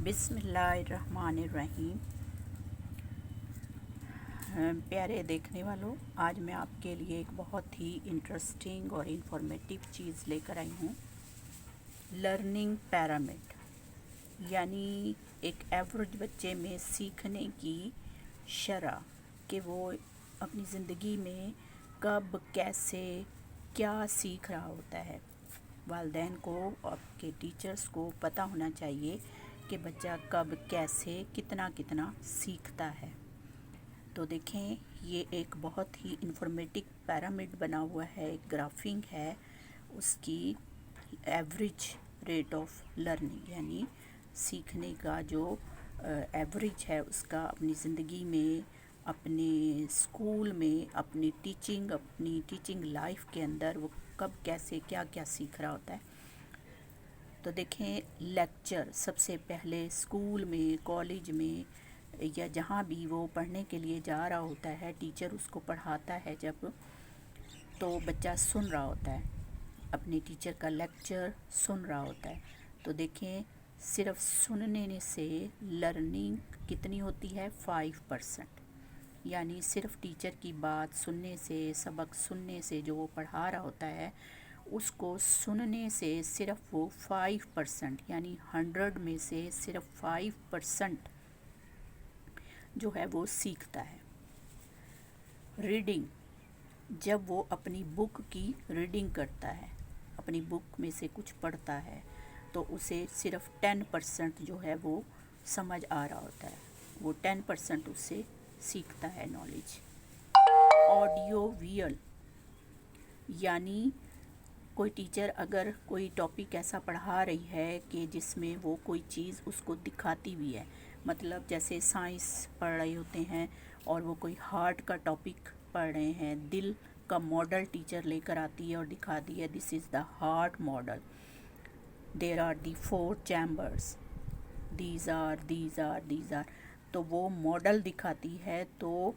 बिस्मिल्लाहिर्रहमानिर्रहीम। प्यारे देखने वालों, आज मैं आपके लिए एक बहुत ही इंटरेस्टिंग और इन्फॉर्मेटिव चीज़ लेकर आई हूँ। लर्निंग पिरामिड, यानी एक एवरेज बच्चे में सीखने की शरह कि वो अपनी ज़िंदगी में कब, कैसे, क्या सीख रहा होता है। वालिदैन को, आपके टीचर्स को पता होना चाहिए कि बच्चा कब, कैसे, कितना कितना सीखता है। तो देखें, ये एक बहुत ही इंफॉर्मेटिव पिरामिड बना हुआ है, एक ग्राफिंग है उसकी एवरेज रेट ऑफ लर्निंग, यानी सीखने का जो एवरेज है उसका अपनी ज़िंदगी में, अपने स्कूल में, अपनी टीचिंग लाइफ के अंदर वो कब, कैसे, क्या क्या सीख रहा होता है। तो देखें, लेक्चर सबसे पहले स्कूल में, कॉलेज में या जहाँ भी वो पढ़ने के लिए जा रहा होता है, टीचर उसको पढ़ाता है जब, तो बच्चा सुन रहा होता है, अपने टीचर का लेक्चर सुन रहा होता है। तो देखें, सिर्फ सुनने से लर्निंग कितनी होती है? 5%। यानी सिर्फ टीचर की बात सुनने से, सबक सुनने से, जो वो पढ़ा रहा होता है उसको सुनने से सिर्फ वो 5%, यानी 100 में से सिर्फ 5% जो है वो सीखता है। रीडिंग, जब वो अपनी बुक की रीडिंग करता है, अपनी बुक में से कुछ पढ़ता है, तो उसे सिर्फ 10% जो है वो समझ आ रहा होता है, वो 10% उससे सीखता है नॉलेज। ऑडियो विजुअल, यानी कोई टीचर अगर कोई टॉपिक ऐसा पढ़ा रही है कि जिसमें वो कोई चीज़ उसको दिखाती भी है, मतलब जैसे साइंस पढ़ रहे होते हैं और वो कोई हार्ट का टॉपिक पढ़ रहे हैं, दिल का मॉडल टीचर लेकर आती है और दिखाती है, this is the heart model, there are the 4 chambers, these are, तो वो मॉडल दिखाती है, तो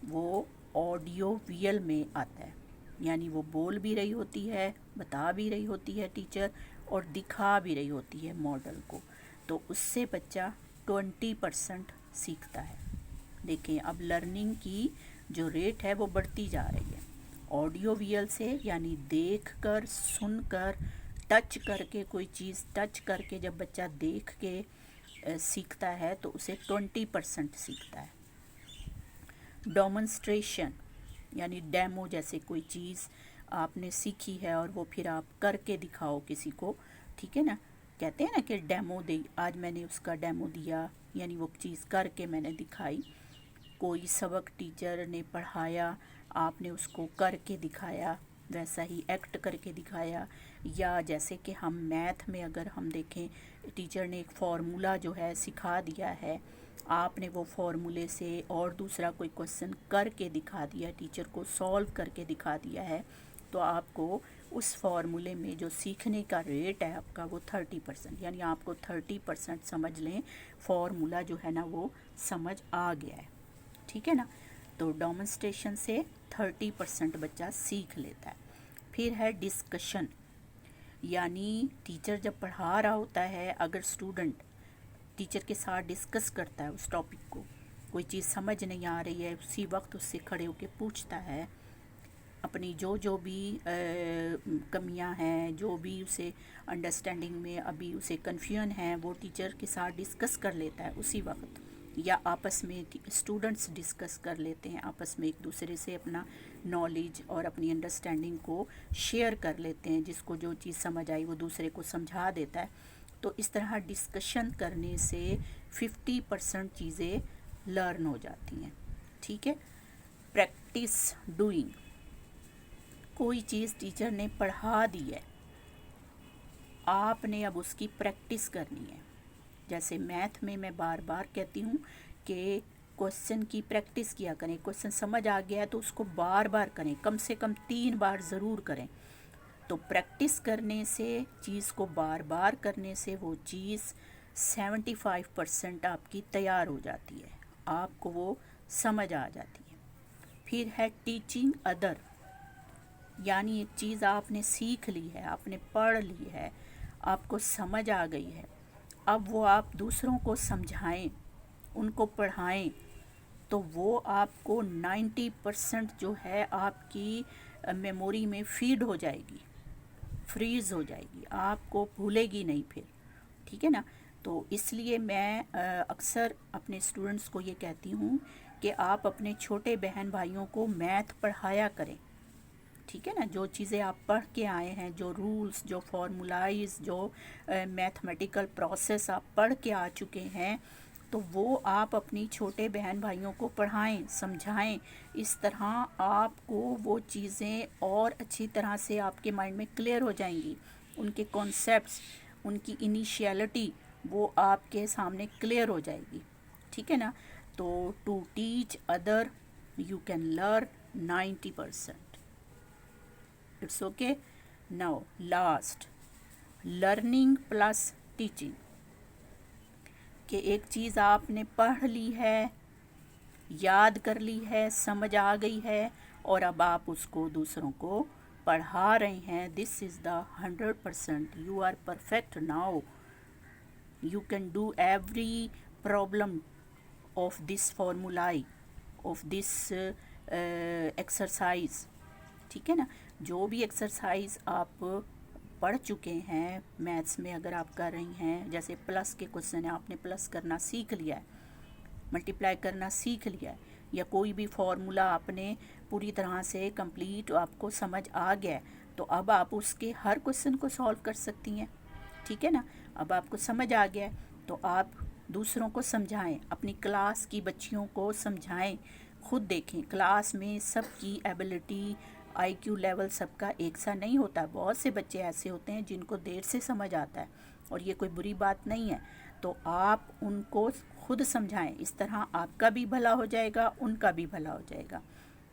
वो ऑडियो विजुअल में आता है। यानी वो बोल भी रही होती है, बता भी रही होती है टीचर, और दिखा भी रही होती है मॉडल को, तो उससे बच्चा 20% सीखता है। देखें, अब लर्निंग की जो रेट है वो बढ़ती जा रही है। ऑडियो विजुअल से, यानी देख कर, सुन कर, टच करके, कोई चीज़ टच करके जब बच्चा देख के सीखता है तो उसे 20% सीखता है। डेमोन्स्ट्रेशन, यानी डेमो, जैसे कोई चीज़ आपने सीखी है और वो फिर आप करके दिखाओ किसी को, ठीक है ना, कहते हैं ना कि डेमो दे, आज मैंने उसका डेमो दिया, यानी वो चीज़ करके मैंने दिखाई। कोई सबक टीचर ने पढ़ाया, आपने उसको करके दिखाया, वैसा ही एक्ट करके दिखाया। या जैसे कि हम मैथ में अगर हम देखें, टीचर ने एक फार्मूला जो है सिखा दिया है, आपने वो फार्मूले से और दूसरा कोई क्वेश्चन करके दिखा दिया, टीचर को सॉल्व करके दिखा दिया है, तो आपको उस फार्मूले में जो सीखने का रेट है आपका वो 30%, यानी आपको 30% समझ लें, फार्मूला जो है ना वो समझ आ गया है, ठीक है ना। तो डेमोन्स्ट्रेशन से 30% बच्चा सीख लेता है। फिर है डिस्कशन, यानी टीचर जब पढ़ा रहा होता है, अगर स्टूडेंट टीचर के साथ डिस्कस करता है उस टॉपिक को, कोई चीज़ समझ नहीं आ रही है, उसी वक्त उससे खड़े होकर पूछता है, अपनी जो भी कमियां हैं, जो भी उसे अंडरस्टैंडिंग में अभी उसे कन्फ्यूजन है, वो टीचर के साथ डिस्कस कर लेता है उसी वक्त, या आपस में स्टूडेंट्स डिस्कस कर लेते हैं, आपस में एक दूसरे से अपना नॉलेज और अपनी अंडरस्टैंडिंग को शेयर कर लेते हैं, जिसको जो चीज़ समझ आई वो दूसरे को समझा देता है। तो इस तरह डिस्कशन करने से 50% चीज़ें लर्न हो जाती हैं, ठीक है। प्रैक्टिस डूइंग, कोई चीज़ टीचर ने पढ़ा दी है, आपने अब उसकी प्रैक्टिस करनी है। जैसे मैथ में मैं बार बार कहती हूँ कि क्वेश्चन की प्रैक्टिस किया करें, क्वेश्चन समझ आ गया है तो उसको बार बार करें, कम से कम 3 बार ज़रूर करें। तो प्रैक्टिस करने से, चीज़ को बार बार करने से वो चीज़ 75% आपकी तैयार हो जाती है, आपको वो समझ आ जाती है। फिर है टीचिंग अदर, यानी एक चीज़ आपने सीख ली है, आपने पढ़ ली है, आपको समझ आ गई है, अब वो आप दूसरों को समझाएं, उनको पढ़ाएं, तो वो आपको 90% जो है आपकी मेमोरी में फीड हो जाएगी, फ्रीज़ हो जाएगी, आपको भूलेगी नहीं फिर। ठीक है ना। तो इसलिए मैं अक्सर अपने स्टूडेंट्स को ये कहती हूँ कि आप अपने छोटे बहन भाइयों को मैथ पढ़ाया करें। ठीक है ना। जो चीज़ें आप पढ़ के आए हैं, जो रूल्स, जो फार्मूलाइज, जो मैथमेटिकल प्रोसेस आप पढ़ के आ चुके हैं, तो वो आप अपनी छोटे बहन भाइयों को पढ़ाएं, समझाएं। इस तरह आपको वो चीज़ें और अच्छी तरह से आपके माइंड में क्लियर हो जाएंगी। उनके कॉन्सेप्ट्स, उनकी इनिशियलिटी वो आपके सामने क्लियर हो जाएगी। ठीक है ना। तो to teach other you can learn 90%। It's okay. Now last, learning plus teaching. कि एक चीज़ आपने पढ़ ली है, याद कर ली है, समझ आ गई है, और अब आप उसको दूसरों को पढ़ा रहे हैं। This is the 100%। You are perfect now. You can do every problem of this formulae, of this exercise. ठीक है ना। जो भी एक्सरसाइज आप पढ़ चुके हैं मैथ्स में, अगर आप कर रही हैं, जैसे प्लस के क्वेश्चन है, आपने प्लस करना सीख लिया है, मल्टीप्लाई करना सीख लिया है, या कोई भी फॉर्मूला आपने पूरी तरह से कंप्लीट आपको समझ आ गया है, तो अब आप उसके हर क्वेश्चन को सॉल्व कर सकती हैं। ठीक है ना। अब आपको समझ आ गया है, तो आप दूसरों को समझाएं, अपनी क्लास की बच्चियों को समझाएं। खुद देखें, क्लास में सबकी एबिलिटी, आईक्यू लेवल सबका एक सा नहीं होता। बहुत से बच्चे ऐसे होते हैं जिनको देर से समझ आता है, और ये कोई बुरी बात नहीं है। तो आप उनको खुद समझाएं। इस तरह आपका भी भला हो जाएगा, उनका भी भला हो जाएगा।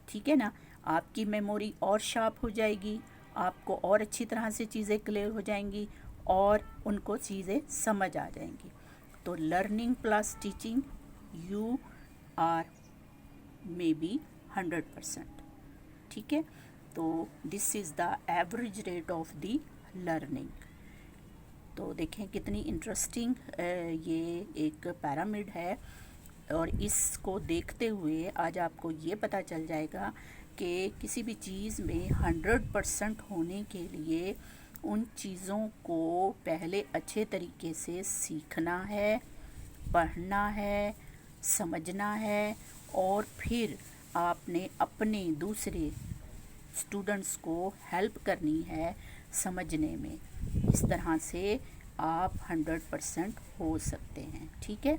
ठीक है ना। आपकी मेमोरी और शार्प हो जाएगी, आपको और अच्छी तरह से चीज़ें क्लियर हो जाएंगी, और उनको चीज़ें समझ आ जाएंगी। तो learning plus teaching, you are may be 100%। ठीक है। तो this is the average rate of the learning. तो देखें कितनी इंटरेस्टिंग ये एक पैरामिड है, और इसको देखते हुए आज आपको ये पता चल जाएगा कि किसी भी चीज़ में 100% होने के लिए उन चीज़ों को पहले अच्छे तरीके से सीखना है, पढ़ना है, समझना है, और फिर आपने अपने दूसरे स्टूडेंट्स को हेल्प करनी है समझने में। इस तरह से आप 100% हो सकते हैं। ठीक है।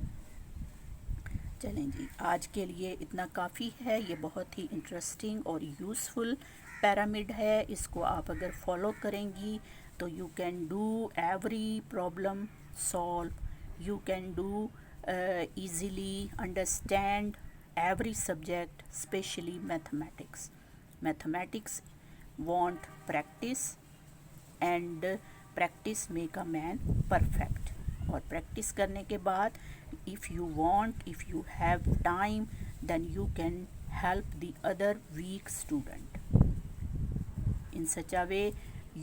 चलें जी, आज के लिए इतना काफ़ी है। ये बहुत ही इंटरेस्टिंग और यूज़फुल पैरामिड है। इसको आप अगर फॉलो करेंगी तो you can do every problem solve, you can do easily understand every subject, especially mathematics. Mathematics want practice, and practice make a man perfect. और प्रैक्टिस करने के बाद if you want, if you have time, then you can help the other weak student. In such a way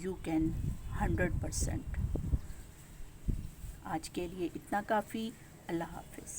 you can 100%. आज के लिए इतना काफ़ी। अल्लाह हाफिज़।